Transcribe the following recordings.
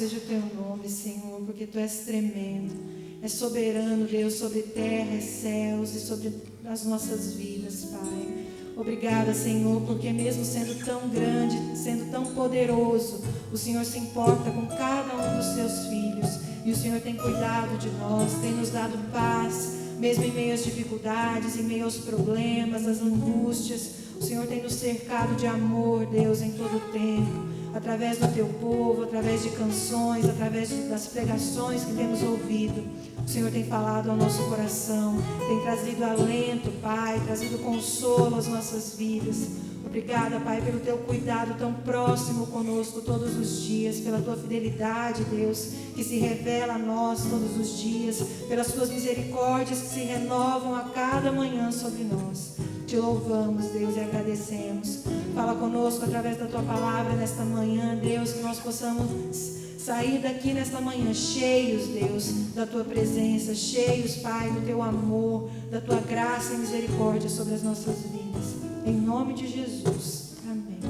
seja o teu nome, Senhor, porque tu és tremendo, és soberano, Deus, sobre terra e céus e sobre as nossas vidas, Pai. Obrigada, Senhor, porque mesmo sendo tão grande, sendo tão poderoso, o Senhor se importa com cada um dos seus filhos, e o Senhor tem cuidado de nós, tem nos dado paz, mesmo em meio às dificuldades, em meio aos problemas, às angústias. O Senhor tem nos cercado de amor, Deus, em todo o tempo, através do teu povo, através de canções, através das pregações que temos ouvido. O Senhor tem falado ao nosso coração, tem trazido alento, Pai, trazido consolo às nossas vidas. Obrigada, Pai, pelo teu cuidado tão próximo conosco todos os dias, pela tua fidelidade, Deus, que se revela a nós todos os dias, pelas tuas misericórdias que se renovam a cada manhã sobre nós. Te louvamos, Deus, e agradecemos. Fala conosco através da tua palavra nesta manhã, Deus, que nós possamos sair daqui nesta manhã cheios, Deus, da tua presença, cheios, Pai, do teu amor, da tua graça e misericórdia sobre as nossas vidas. Em nome de Jesus. Amém.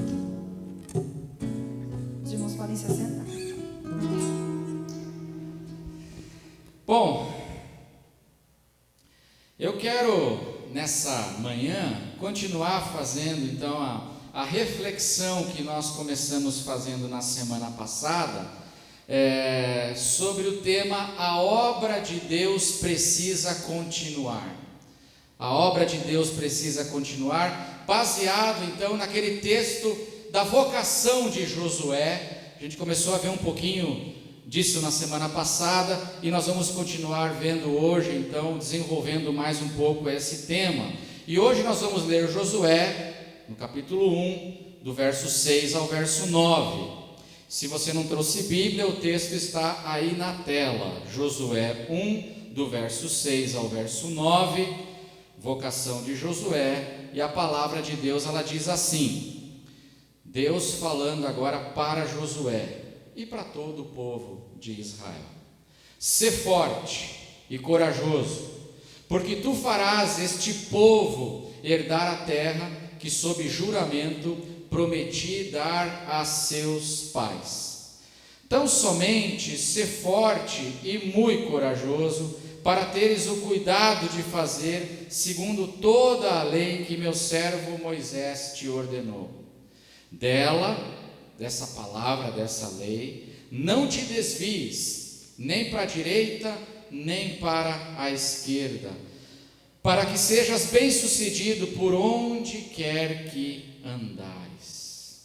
Os irmãos podem se assentar. Bom, eu quero nessa manhã continuar fazendo então a reflexão que nós começamos fazendo na semana passada, sobre o tema A Obra de Deus Precisa Continuar. A obra de Deus precisa continuar, baseado então naquele texto da vocação de Josué. A gente começou a ver um pouquinho disso na semana passada e nós vamos continuar vendo hoje, então, desenvolvendo mais um pouco esse tema. E hoje nós vamos ler Josué, no capítulo 1, do verso 6 ao verso 9. Se você não trouxe Bíblia, o texto está aí na tela. Josué 1, do verso 6 ao verso 9, vocação de Josué, e a palavra de Deus, ela diz assim, Deus falando agora para Josué e para todo o povo de Israel: sê forte e corajoso, porque tu farás este povo herdar a terra que sob juramento prometi dar a seus pais. Tão somente sê forte e muito corajoso, para teres o cuidado de fazer segundo toda a lei que meu servo Moisés te ordenou. Dessa palavra, dessa lei, não te desvies, nem para a direita, nem para a esquerda, para que sejas bem-sucedido por onde quer que andares.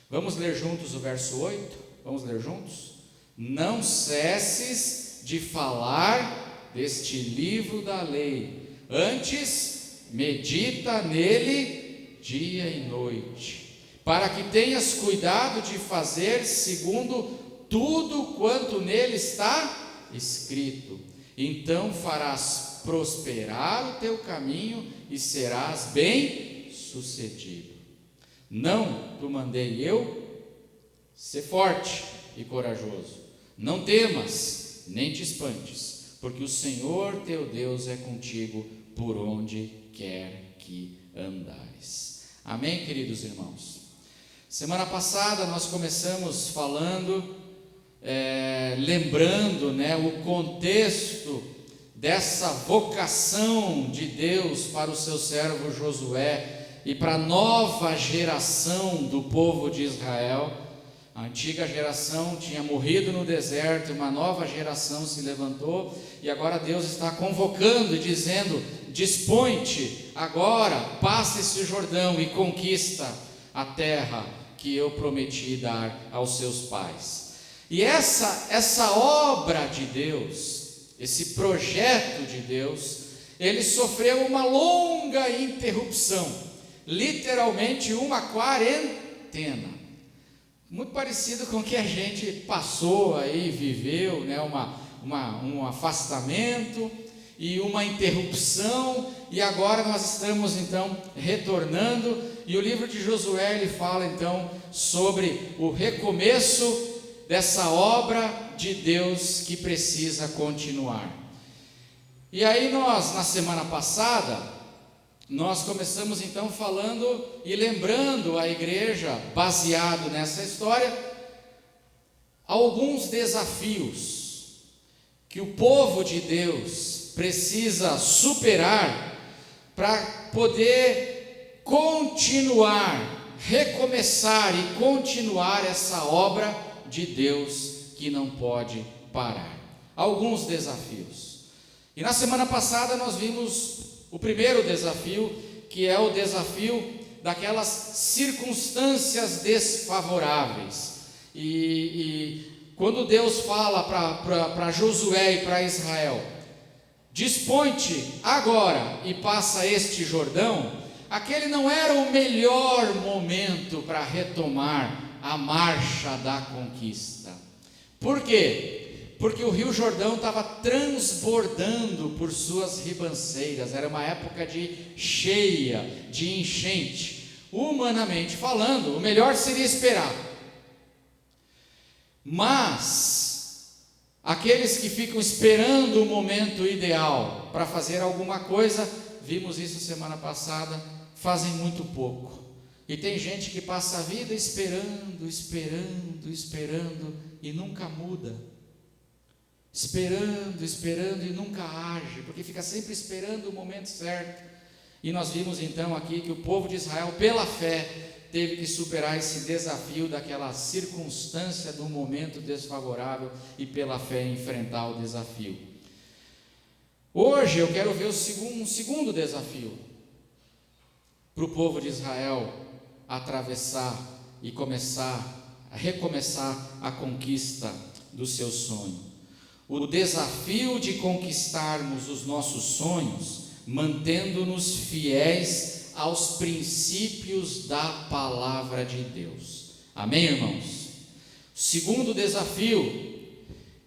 Vamos ler juntos o verso 8? Vamos ler juntos? Não cesses de falar deste livro da lei, antes medita nele dia e noite, para que tenhas cuidado de fazer segundo tudo quanto nele está escrito. Então farás prosperar o teu caminho e serás bem-sucedido. Não te mandei eu? Sê forte e corajoso. Não temas, nem te espantes, porque o Senhor teu Deus é contigo por onde quer que andares. Amém, queridos irmãos? Semana passada nós começamos falando, lembrando, o contexto dessa vocação de Deus para o seu servo Josué e para a nova geração do povo de Israel. A antiga geração tinha morrido no deserto, uma nova geração se levantou, e agora Deus está convocando e dizendo: dispõe-te agora, passa esse Jordão e conquista a terra que eu prometi dar aos seus pais. E essa obra de Deus, esse projeto de Deus, ele sofreu uma longa interrupção, literalmente uma quarentena, muito parecido com o que a gente passou aí, viveu, um afastamento e uma interrupção, e agora nós estamos então retornando, e o livro de Josué ele fala então sobre o recomeço dessa obra de Deus que precisa continuar. E aí nós, na semana passada, nós começamos então falando e lembrando a igreja, baseado nessa história, alguns desafios que o povo de Deus precisa superar para poder continuar, recomeçar e continuar essa obra de Deus que não pode parar. Alguns desafios. E na semana passada nós vimos o primeiro desafio, que é o desafio daquelas circunstâncias desfavoráveis. E quando Deus fala para Josué e para Israel: dispõe-te agora e passa este Jordão, aquele não era o melhor momento para retomar a marcha da conquista. Por quê? Porque o Rio Jordão estava transbordando por suas ribanceiras, era uma época de cheia, de enchente. Humanamente falando, o melhor seria esperar. Mas aqueles que ficam esperando o momento ideal para fazer alguma coisa, vimos isso semana passada, fazem muito pouco. E tem gente que passa a vida esperando e nunca muda. Esperando e nunca age, porque fica sempre esperando o momento certo. E nós vimos então aqui que o povo de Israel, pela fé, teve que superar esse desafio daquela circunstância do momento desfavorável e pela fé enfrentar o desafio. Hoje eu quero ver um segundo desafio para o povo de Israel atravessar e recomeçar a conquista do seu sonho. O desafio de conquistarmos os nossos sonhos, mantendo-nos fiéis aos princípios da palavra de Deus. Amém, irmãos? O segundo desafio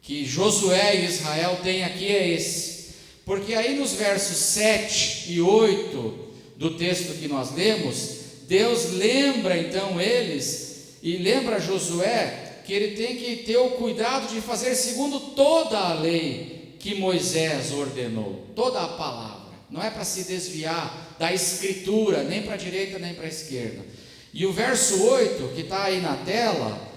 que Josué e Israel têm aqui é esse, porque aí nos versos 7 e 8 do texto que nós lemos, Deus lembra então eles, e lembra Josué, que ele tem que ter o cuidado de fazer segundo toda a lei que Moisés ordenou, toda a palavra, não é para se desviar da escritura, nem para a direita nem para a esquerda. E o verso 8, que está aí na tela,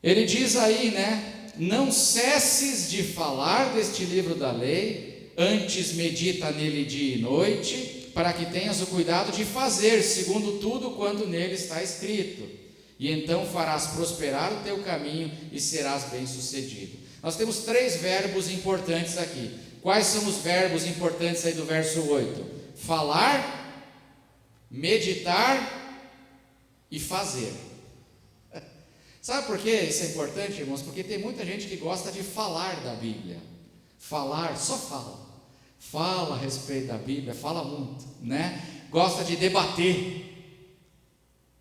ele diz aí, né? Não cesses de falar deste livro da lei, antes medita nele dia e noite, para que tenhas o cuidado de fazer segundo tudo quanto nele está escrito, e então farás prosperar o teu caminho e serás bem-sucedido. Nós temos 3 verbos importantes aqui. Quais são os verbos importantes aí do verso 8? Falar, meditar e fazer. Sabe por que isso é importante, irmãos? Porque tem muita gente que gosta de falar da Bíblia. Falar, só fala. Fala a respeito da Bíblia, fala muito, né? Gosta de debater.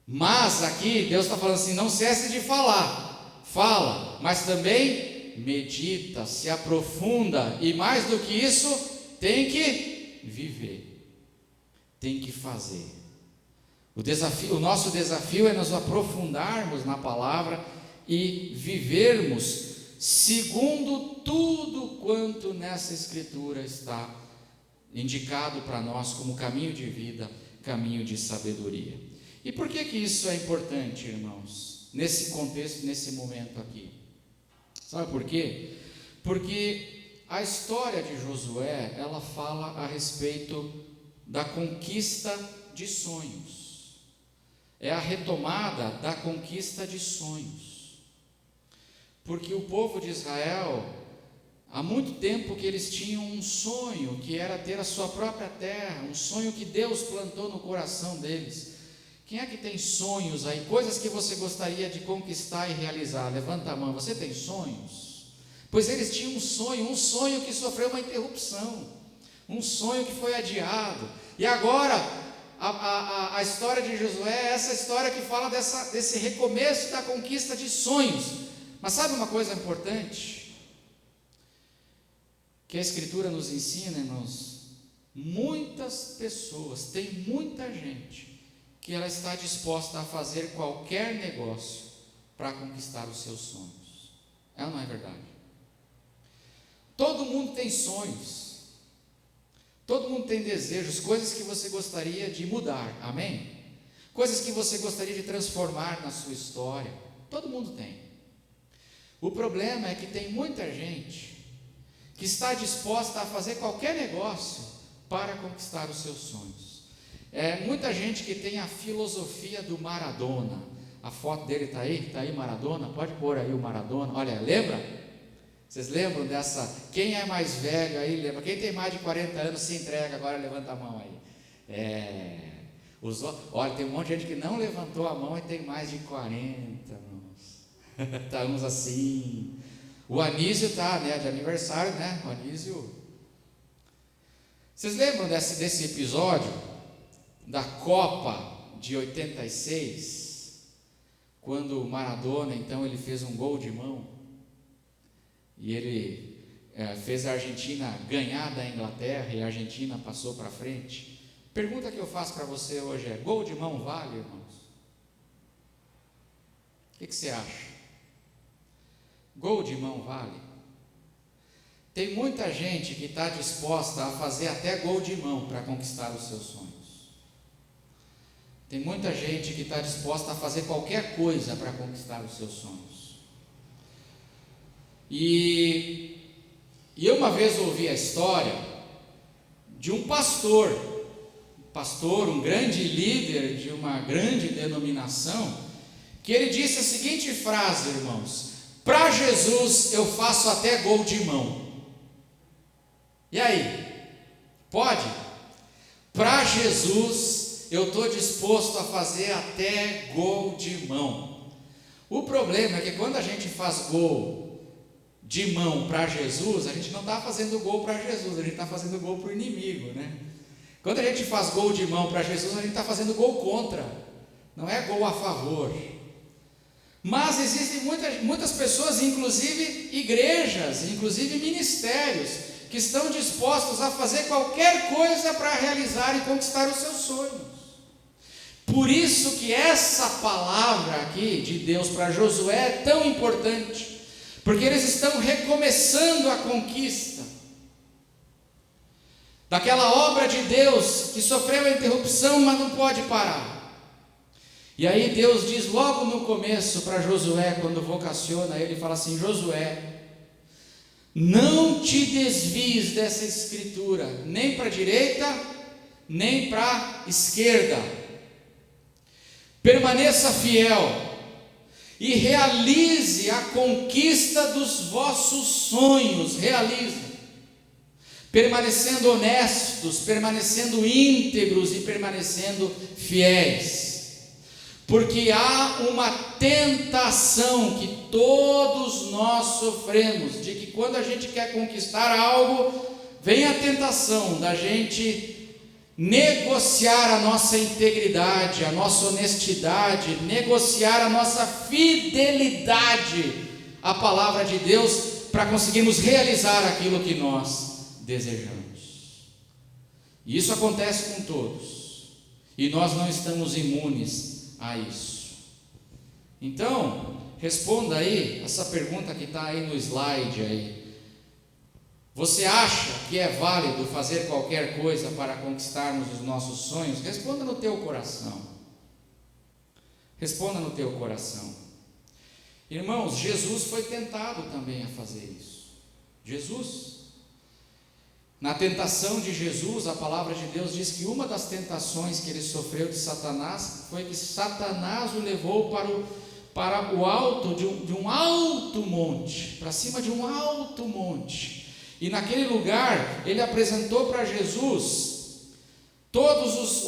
Mas aqui Deus está falando assim, não cesse de falar. Fala, mas também medita, se aprofunda. E mais do que isso, tem que viver. Tem que fazer. O nosso desafio é nos aprofundarmos na palavra e vivermos segundo tudo quanto nessa escritura está indicado para nós como caminho de vida, caminho de sabedoria. E por que isso é importante, irmãos? Nesse contexto, nesse momento aqui. Sabe por quê? Porque a história de Josué, ela fala a respeito da conquista de sonhos. É a retomada da conquista de sonhos, porque o povo de Israel, há muito tempo que eles tinham um sonho, que era ter a sua própria terra, um sonho que Deus plantou no coração deles. Quem é que tem sonhos aí, coisas que você gostaria de conquistar e realizar? Levanta a mão. Você tem sonhos? Pois eles tinham um sonho que sofreu uma interrupção, um sonho que foi adiado, e agora a história de Josué é essa história que fala desse recomeço da conquista de sonhos. Mas sabe uma coisa importante? Que a Escritura nos ensina, irmãos? Muitas pessoas, tem muita gente que ela está disposta a fazer qualquer negócio para conquistar os seus sonhos. É ou não é verdade? Todo mundo tem sonhos. Todo mundo tem desejos, coisas que você gostaria de mudar, amém? Coisas que você gostaria de transformar na sua história, todo mundo tem. O problema é que tem muita gente que está disposta a fazer qualquer negócio para conquistar os seus sonhos. Muita gente que tem a filosofia do Maradona. A foto dele está aí Maradona, pode pôr aí o Maradona, olha, lembra? Vocês lembram dessa? Quem é mais velho aí, lembra? Quem tem mais de 40 anos se entrega, agora levanta a mão aí. Olha, tem um monte de gente que não levantou a mão e tem mais de 40, irmãos. Está uns assim. O Anísio está, né, de aniversário, né? O Anísio. Vocês lembram desse episódio da Copa de 86? Quando o Maradona, então, ele fez um gol de mão. E ele fez a Argentina ganhar da Inglaterra e a Argentina passou para frente. Pergunta que eu faço para você hoje é: gol de mão vale, irmãos? O que você acha? Gol de mão vale? Tem muita gente que está disposta a fazer até gol de mão para conquistar os seus sonhos. Tem muita gente que está disposta a fazer qualquer coisa para conquistar os seus sonhos. E eu uma vez ouvi a história de um pastor, um grande líder de uma grande denominação, que ele disse a seguinte frase, irmãos: para Jesus eu faço até gol de mão. E aí? Pode? Para Jesus eu estou disposto a fazer até gol de mão. O problema é que quando a gente faz gol de mão para Jesus, a gente não está fazendo gol para Jesus, a gente está fazendo gol para o inimigo, né? Quando a gente faz gol de mão para Jesus, a gente está fazendo gol contra, não é gol a favor. Mas existem muitas pessoas, inclusive igrejas, inclusive ministérios, que estão dispostos a fazer qualquer coisa para realizar e conquistar os seus sonhos. Por isso que essa palavra aqui de Deus para Josué é tão importante, porque eles estão recomeçando a conquista daquela obra de Deus que sofreu a interrupção, mas não pode parar. E aí Deus diz logo no começo para Josué, quando vocaciona ele, fala assim: Josué, não te desvies dessa escritura, nem para a direita, nem para a esquerda. Permaneça fiel e realize a conquista dos vossos sonhos. Realize, permanecendo honestos, permanecendo íntegros e permanecendo fiéis. Porque há uma tentação que todos nós sofremos, de que quando a gente quer conquistar algo, vem a tentação da gente negociar a nossa integridade, a nossa honestidade, negociar a nossa fidelidade à palavra de Deus, para conseguirmos realizar aquilo que nós desejamos. E isso acontece com todos, e nós não estamos imunes a isso. Então, responda aí essa pergunta que está aí no slide aí. Você acha que é válido fazer qualquer coisa para conquistarmos os nossos sonhos? Responda no teu coração. Responda no teu coração. Irmãos, Jesus foi tentado também a fazer isso. Jesus, na tentação de Jesus, a palavra de Deus diz que uma das tentações que ele sofreu de Satanás foi que Satanás o levou para o alto de um alto monte, para cima de um alto monte. E naquele lugar ele apresentou para Jesus todos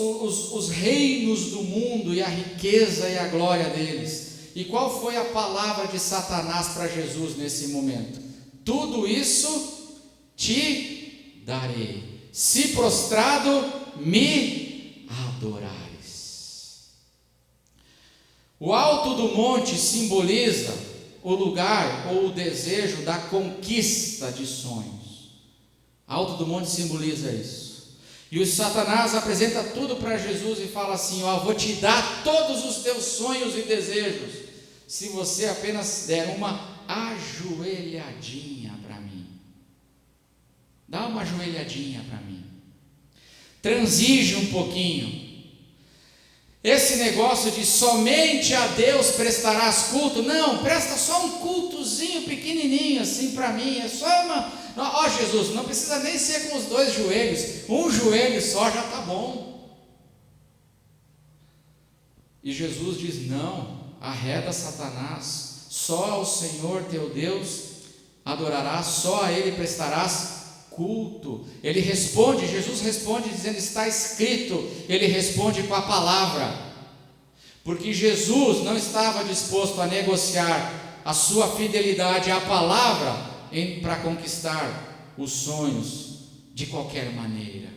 os reinos do mundo e a riqueza e a glória deles. E qual foi a palavra de Satanás para Jesus nesse momento? Tudo isso te darei, se prostrado me adorares. O alto do monte simboliza o lugar ou o desejo da conquista de sonhos. Alto do monte simboliza isso. E o Satanás apresenta tudo para Jesus e fala assim: ó, vou te dar todos os teus sonhos e desejos, se você apenas der uma ajoelhadinha para mim. Dá uma ajoelhadinha para mim. Transige um pouquinho. Esse negócio de somente a Deus prestarás culto, não, presta só um cultozinho pequenininho assim para mim, é só uma... Ó Jesus, não precisa nem ser com os dois joelhos, um joelho só já está bom. E Jesus diz: não, arreda Satanás, só ao Senhor teu Deus adorarás, só a Ele prestarás culto. Ele responde, Jesus responde dizendo: está escrito. Ele responde com a palavra, porque Jesus não estava disposto a negociar a sua fidelidade à palavra para conquistar os sonhos de qualquer maneira.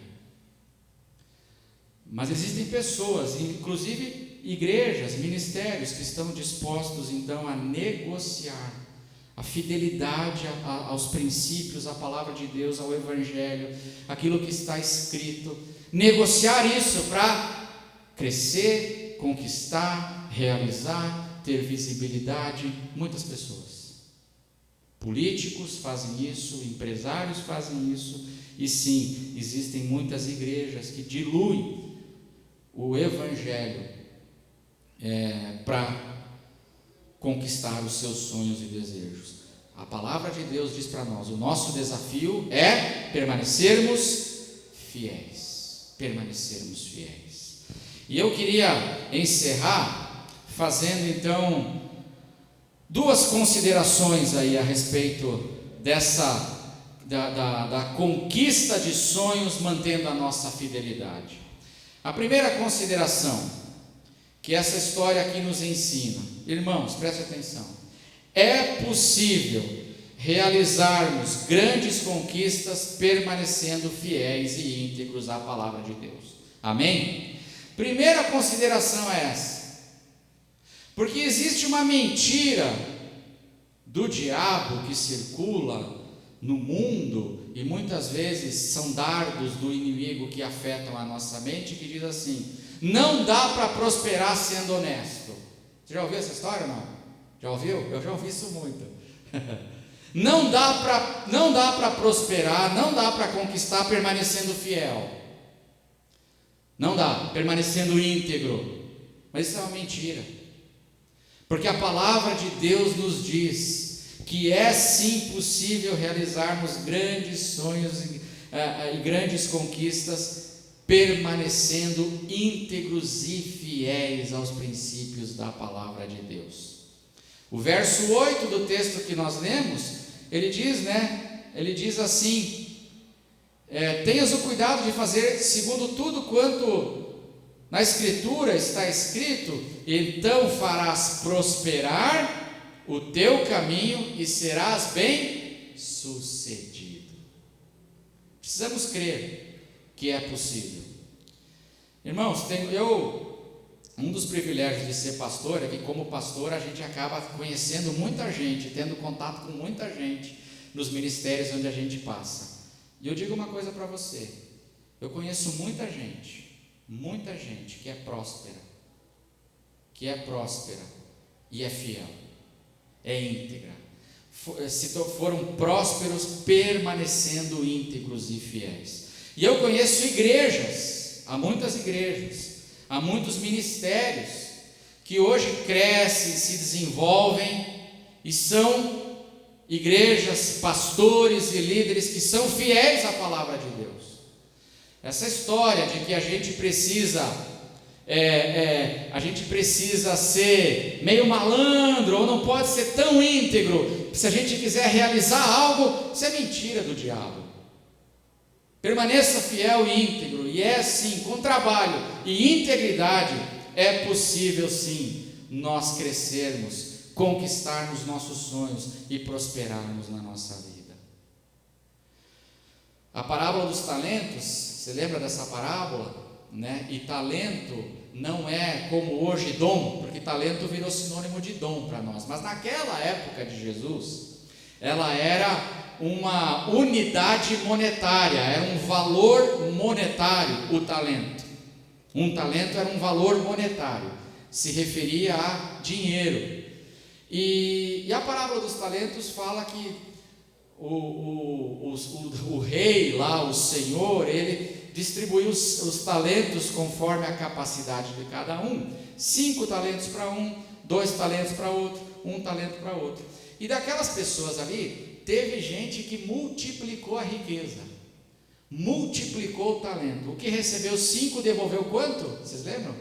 Mas existem pessoas, inclusive igrejas, ministérios, que estão dispostos então a negociar a fidelidade aos princípios, à palavra de Deus, ao Evangelho, aquilo que está escrito, negociar isso para crescer, conquistar, realizar, ter visibilidade. Muitas pessoas, políticos fazem isso, empresários fazem isso, e sim, existem muitas igrejas que diluem o Evangelho para conquistar os seus sonhos e desejos. A palavra de Deus diz para nós: o nosso desafio é permanecermos fiéis. Permanecermos fiéis. E eu queria encerrar fazendo então duas considerações aí a respeito dessa da conquista de sonhos, mantendo a nossa fidelidade. A primeira consideração que essa história aqui nos ensina, irmãos, preste atenção: é possível realizarmos grandes conquistas permanecendo fiéis e íntegros à palavra de Deus. Amém? Primeira consideração é essa. Porque existe uma mentira do diabo que circula no mundo, e muitas vezes são dardos do inimigo que afetam a nossa mente, que diz assim: não dá para prosperar sendo honesto. Você já ouviu essa história ou não? Já ouviu? Eu já ouvi isso muito. Não dá para prosperar, não dá para conquistar permanecendo fiel. Não dá, permanecendo íntegro. Mas isso é uma mentira. Porque a palavra de Deus nos diz que é sim possível realizarmos grandes sonhos e grandes conquistas permanecendo íntegros e fiéis aos princípios da palavra de Deus. O verso 8 do texto que nós lemos, ele diz assim: tenhas o cuidado de fazer segundo tudo quanto na Escritura está escrito, então farás prosperar o teu caminho e serás bem sucedido. Precisamos crer que é possível. Irmãos, um dos privilégios de ser pastor é que, como pastor, a gente acaba conhecendo muita gente, tendo contato com muita gente nos ministérios onde a gente passa. E eu digo uma coisa para você: eu conheço muita gente que é próspera e é fiel, é íntegra, foram prósperos permanecendo íntegros e fiéis. E eu conheço igrejas, há muitas igrejas, há muitos ministérios que hoje crescem, se desenvolvem e são igrejas, pastores e líderes que são fiéis à palavra de Deus. Essa história de que a gente precisa ser meio malandro ou não pode ser tão íntegro se a gente quiser realizar algo, isso é mentira do diabo. Permaneça fiel e íntegro, e é sim, com trabalho e integridade, é possível sim nós crescermos, conquistarmos nossos sonhos e prosperarmos na nossa vida. A parábola dos talentos, você lembra dessa parábola? E talento não é como hoje dom, porque talento virou sinônimo de dom para nós, mas naquela época de Jesus, ela era uma unidade monetária, era um valor monetário. O talento, um talento era um valor monetário, se referia a dinheiro. E a parábola dos talentos fala que o rei lá, o senhor, ele distribuiu os talentos conforme a capacidade de cada um. 5 talentos para um, 2 talentos para outro, 1 talento para outro. E daquelas pessoas ali, teve gente que multiplicou a riqueza, multiplicou o talento. O que recebeu 5 devolveu quanto? Vocês lembram?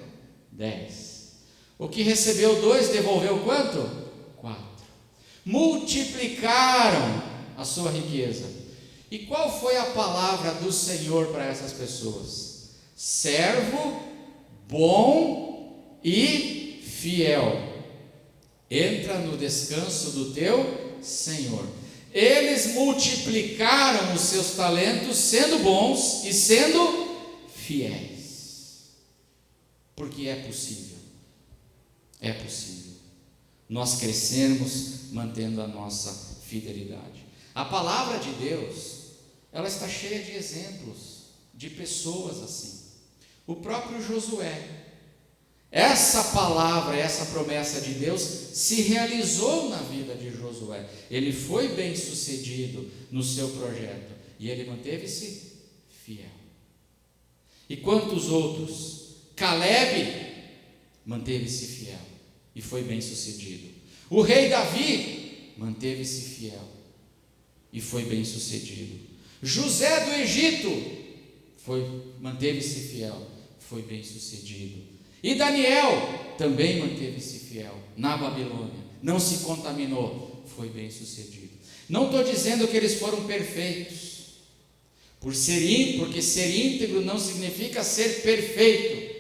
10. O que recebeu 2 devolveu quanto? 4. Multiplicaram a sua riqueza. E qual foi a palavra do Senhor para essas pessoas? Servo bom e fiel, entra no descanso do teu Senhor. Eles multiplicaram os seus talentos, sendo bons e sendo fiéis, porque é possível, nós crescermos mantendo a nossa fidelidade. A palavra de Deus, ela está cheia de exemplos de pessoas assim. O próprio Josué, essa palavra, essa promessa de Deus se realizou na vida de Josué. Ele foi bem sucedido no seu projeto e ele manteve-se fiel. E quantos outros? Caleb manteve-se fiel e foi bem sucedido. O rei Davi manteve-se fiel e foi bem sucedido. José do Egito manteve-se fiel, foi bem sucedido. E Daniel também manteve-se fiel na Babilônia, não se contaminou, foi bem sucedido. Não estou dizendo que eles foram perfeitos, porque ser íntegro não significa ser perfeito,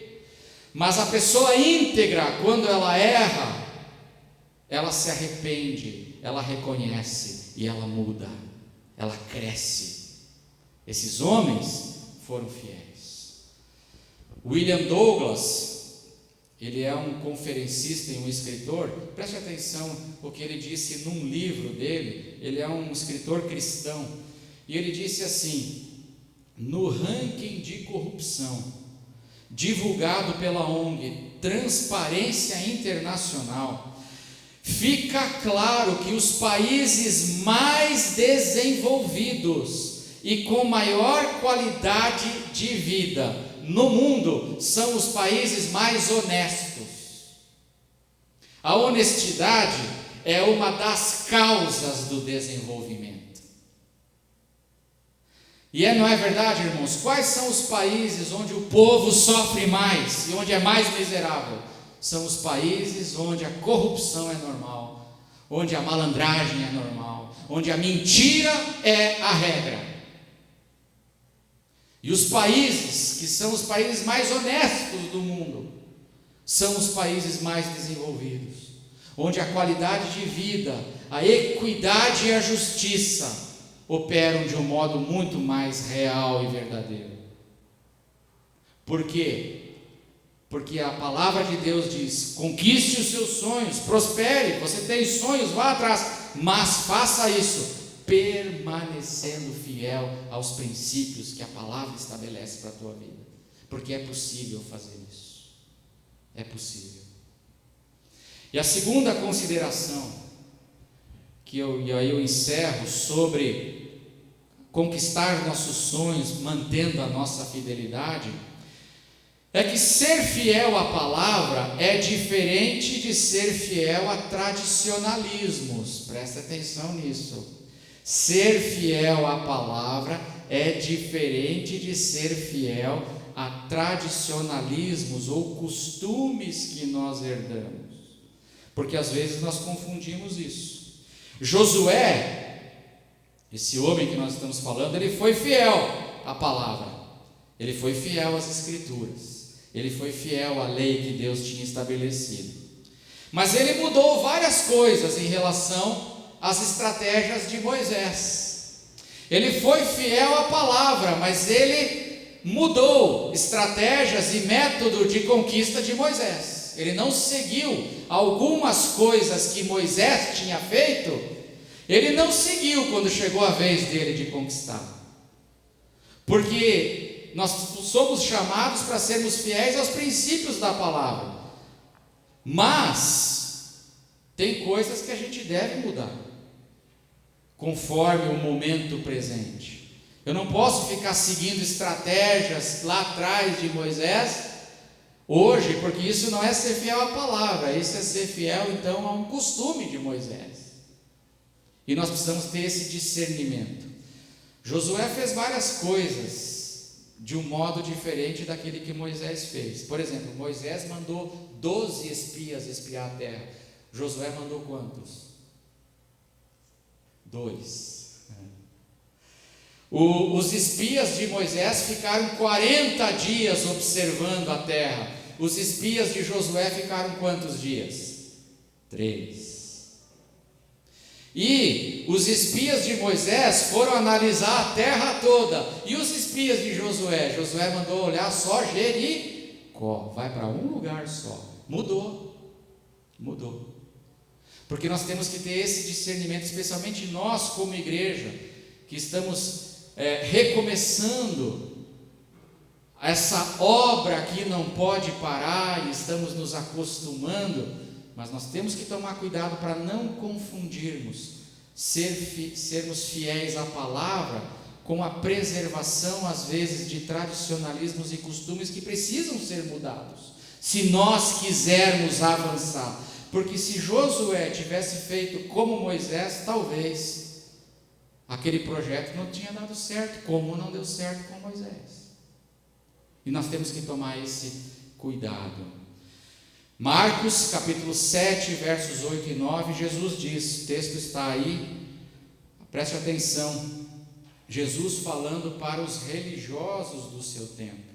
mas a pessoa íntegra, quando ela erra, ela se arrepende, ela reconhece e ela muda, ela cresce. Esses homens foram fiéis. William Douglas, ele é um conferencista e um escritor. Preste atenção o que ele disse num livro dele. Ele é um escritor cristão e ele disse assim: no ranking de corrupção divulgado pela ONG Transparência Internacional, fica claro que os países mais desenvolvidos e com maior qualidade de vida no mundo são os países mais honestos. A honestidade é uma das causas do desenvolvimento. E não é verdade, irmãos? Quais são os países onde o povo sofre mais e onde é mais miserável? São os países onde a corrupção é normal, onde a malandragem é normal, onde a mentira é a regra. E os países que são os países mais honestos do mundo são os países mais desenvolvidos, onde a qualidade de vida, a equidade e a justiça operam de um modo muito mais real e verdadeiro. Por quê? Porque a palavra de Deus diz: conquiste os seus sonhos, prospere, você tem sonhos, vá atrás, mas faça isso permanecendo fiel aos princípios que a palavra estabelece para a tua vida, porque é possível fazer isso, é possível. E a segunda consideração, e aí eu encerro, sobre conquistar nossos sonhos, mantendo a nossa fidelidade, é que ser fiel à palavra é diferente de ser fiel a tradicionalismos. Presta atenção nisso. Ser fiel à palavra é diferente de ser fiel a tradicionalismos ou costumes que nós herdamos, porque às vezes nós confundimos isso. Josué, esse homem que nós estamos falando, ele foi fiel à palavra, ele foi fiel às escrituras, ele foi fiel à lei que Deus tinha estabelecido, mas ele mudou várias coisas em relação às estratégias de Moisés. Ele foi fiel à palavra, mas ele mudou estratégias e método de conquista de Moisés. Ele não seguiu algumas coisas que Moisés tinha feito, ele não seguiu quando chegou a vez dele de conquistar, porque nós somos chamados para sermos fiéis aos princípios da palavra, mas tem coisas que a gente deve mudar conforme o momento presente. Eu não posso ficar seguindo estratégias lá atrás de Moisés hoje, porque isso não é ser fiel à palavra, isso é ser fiel então a um costume de Moisés. E nós precisamos ter esse discernimento. Josué fez várias coisas de um modo diferente daquele que Moisés fez. Por exemplo, Moisés mandou 12 espias espiar a terra. Josué mandou quantos? 2. Os espias de Moisés ficaram 40 dias observando a terra. Os espias de Josué ficaram quantos dias? 3. E os espias de Moisés foram analisar a terra toda. E os espias de Josué? Josué mandou olhar só Jericó. Vai para um lugar só. Mudou. Porque nós temos que ter esse discernimento, especialmente nós como igreja, que estamos recomeçando essa obra que não pode parar e estamos nos acostumando, mas nós temos que tomar cuidado para não confundirmos sermos fiéis à palavra com a preservação às vezes de tradicionalismos e costumes que precisam ser mudados, se nós quisermos avançar. Porque se Josué tivesse feito como Moisés, talvez aquele projeto não tinha dado certo, como não deu certo com Moisés. E nós temos que tomar esse cuidado. Marcos capítulo 7, versos 8 e 9, Jesus diz, o texto está aí, preste atenção, Jesus falando para os religiosos do seu tempo,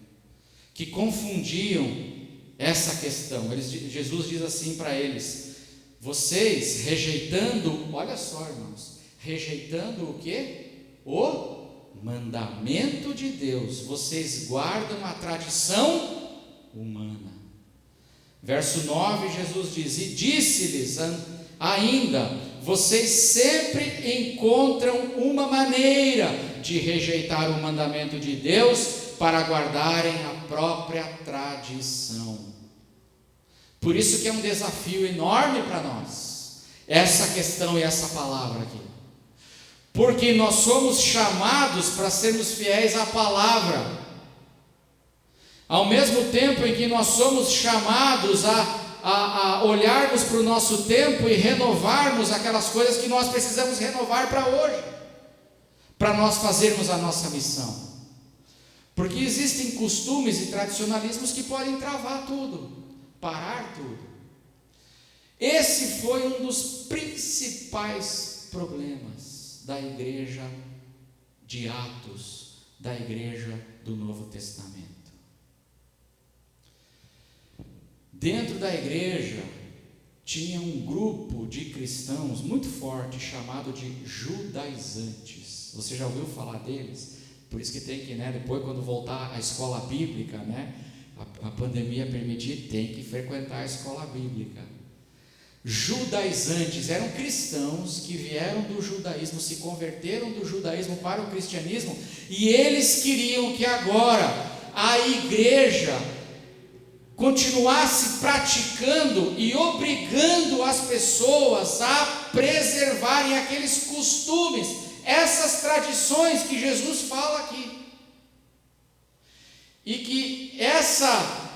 que confundiam essa questão. Jesus diz assim para eles: vocês rejeitando, olha só, irmãos, rejeitando o quê? O mandamento de Deus, vocês guardam a tradição humana. Verso 9, Jesus diz: e disse-lhes ainda, vocês sempre encontram uma maneira de rejeitar o mandamento de Deus para guardarem a própria tradição. Por isso que é um desafio enorme para nós, essa questão e essa palavra aqui. Porque nós somos chamados para sermos fiéis à palavra, ao mesmo tempo em que nós somos chamados a olharmos para o nosso tempo e renovarmos aquelas coisas que nós precisamos renovar para hoje, para nós fazermos a nossa missão. Porque existem costumes e tradicionalismos que podem travar tudo, parar tudo. Esse foi um dos principais problemas da igreja de Atos, da igreja do Novo Testamento. Dentro da igreja tinha um grupo de cristãos muito forte chamado de judaizantes. Você já ouviu falar deles? Por isso que tem que, depois quando voltar à escola bíblica, a pandemia permitir, tem que frequentar a escola bíblica. Judaizantes eram cristãos que vieram do judaísmo, se converteram do judaísmo para o cristianismo, e eles queriam que agora a igreja continuasse praticando e obrigando as pessoas a preservarem aqueles costumes, essas tradições que Jesus fala aqui. E que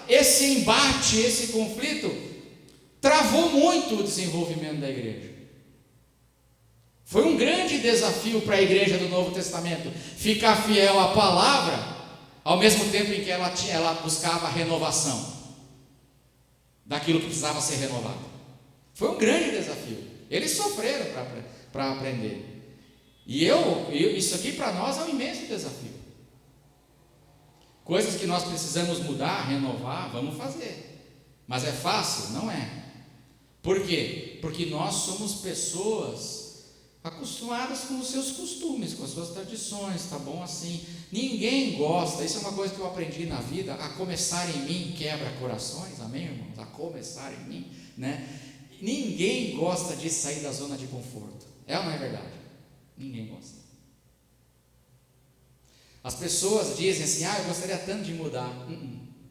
esse embate, esse conflito, travou muito o desenvolvimento da igreja. Foi um grande desafio para a igreja do Novo Testamento ficar fiel à palavra, ao mesmo tempo em que ela buscava a renovação daquilo que precisava ser renovado. Foi um grande desafio. Eles sofreram para aprender. E isso aqui para nós é um imenso desafio. Coisas que nós precisamos mudar, renovar, vamos fazer. Mas é fácil? Não é. Por quê? Porque nós somos pessoas acostumadas com os seus costumes, com as suas tradições, tá bom assim. Ninguém gosta, isso é uma coisa que eu aprendi na vida, a começar em mim quebra corações, amém, irmãos? A começar em mim, Ninguém gosta de sair da zona de conforto, é ou não é verdade? Ninguém gosta. As pessoas dizem assim, eu gostaria tanto de mudar.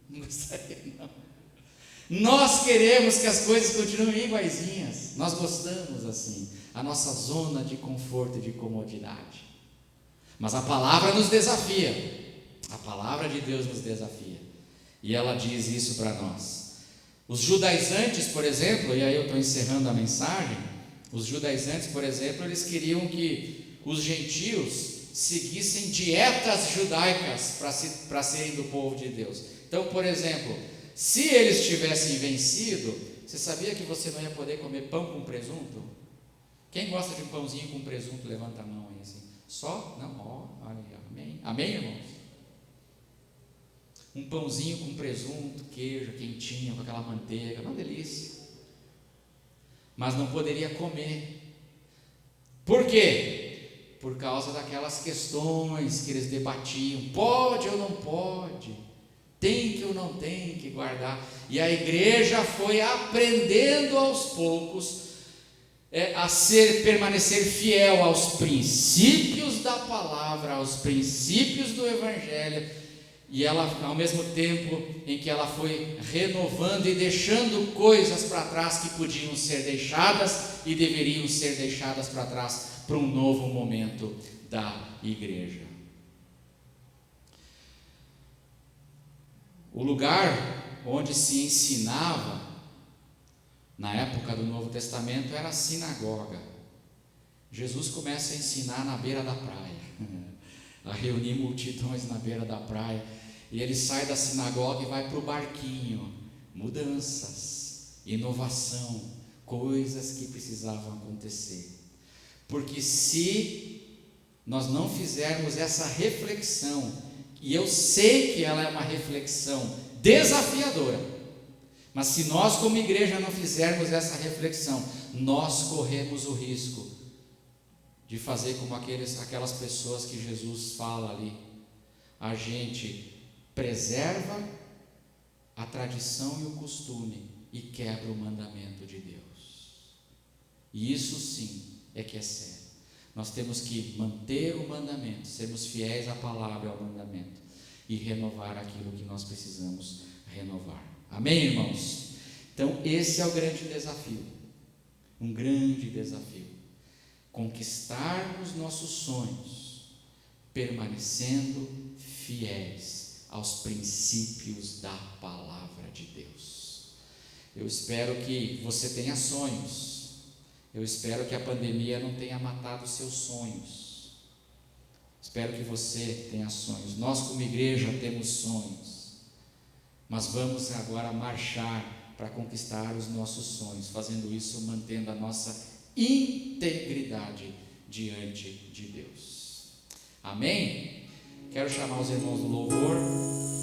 Não gostaria não. Nós queremos que as coisas continuem iguaizinhas, nós gostamos assim, a nossa zona de conforto e de comodidade. Mas a palavra nos desafia, a palavra de Deus nos desafia, e ela diz isso para nós. Os judaizantes, por exemplo, e aí eu estou encerrando a mensagem, os judaizantes, por exemplo, eles queriam que os gentios seguissem dietas judaicas para serem do povo de Deus. Então, por exemplo, se eles tivessem vencido, você sabia que você não ia poder comer pão com presunto? Quem gosta de um pãozinho com presunto, levanta a mão aí assim. Só? Não, amém. Amém, irmãos? Um pãozinho com presunto, queijo, quentinho, com aquela manteiga, uma delícia. Mas não poderia comer. Por quê? Por causa daquelas questões que eles debatiam. Pode ou não pode? Tem que ou não tem que guardar? E a igreja foi aprendendo aos poucos permanecer fiel aos princípios da palavra, aos princípios do evangelho, e ela, ao mesmo tempo em que ela foi renovando e deixando coisas para trás que podiam ser deixadas e deveriam ser deixadas para trás para um novo momento da igreja. O lugar onde se ensinava na época do Novo Testamento era a sinagoga. Jesus começa a ensinar na beira da praia, a reunir multidões na beira da praia, e ele sai da sinagoga e vai para o barquinho. Mudanças, inovação, coisas que precisavam acontecer. Porque se nós não fizermos essa reflexão, e eu sei que ela é uma reflexão desafiadora, Mas se nós como igreja não fizermos essa reflexão, nós corremos o risco de fazer como aquelas pessoas que Jesus fala ali. A gente preserva a tradição e o costume e quebra o mandamento de Deus. E isso sim é que é sério. Nós temos que manter o mandamento, sermos fiéis à palavra e ao mandamento e renovar aquilo que nós precisamos renovar. Amém, irmãos? Então esse é o grande desafio, um grande desafio, conquistarmos nossos sonhos, permanecendo fiéis aos princípios da palavra de Deus. Eu espero que você tenha sonhos, eu espero que a pandemia não tenha matado os seus sonhos, espero que você tenha sonhos. Nós como igreja temos sonhos, mas vamos agora marchar para conquistar os nossos sonhos, fazendo isso mantendo a nossa integridade diante de Deus. Amém? Quero chamar os irmãos do louvor.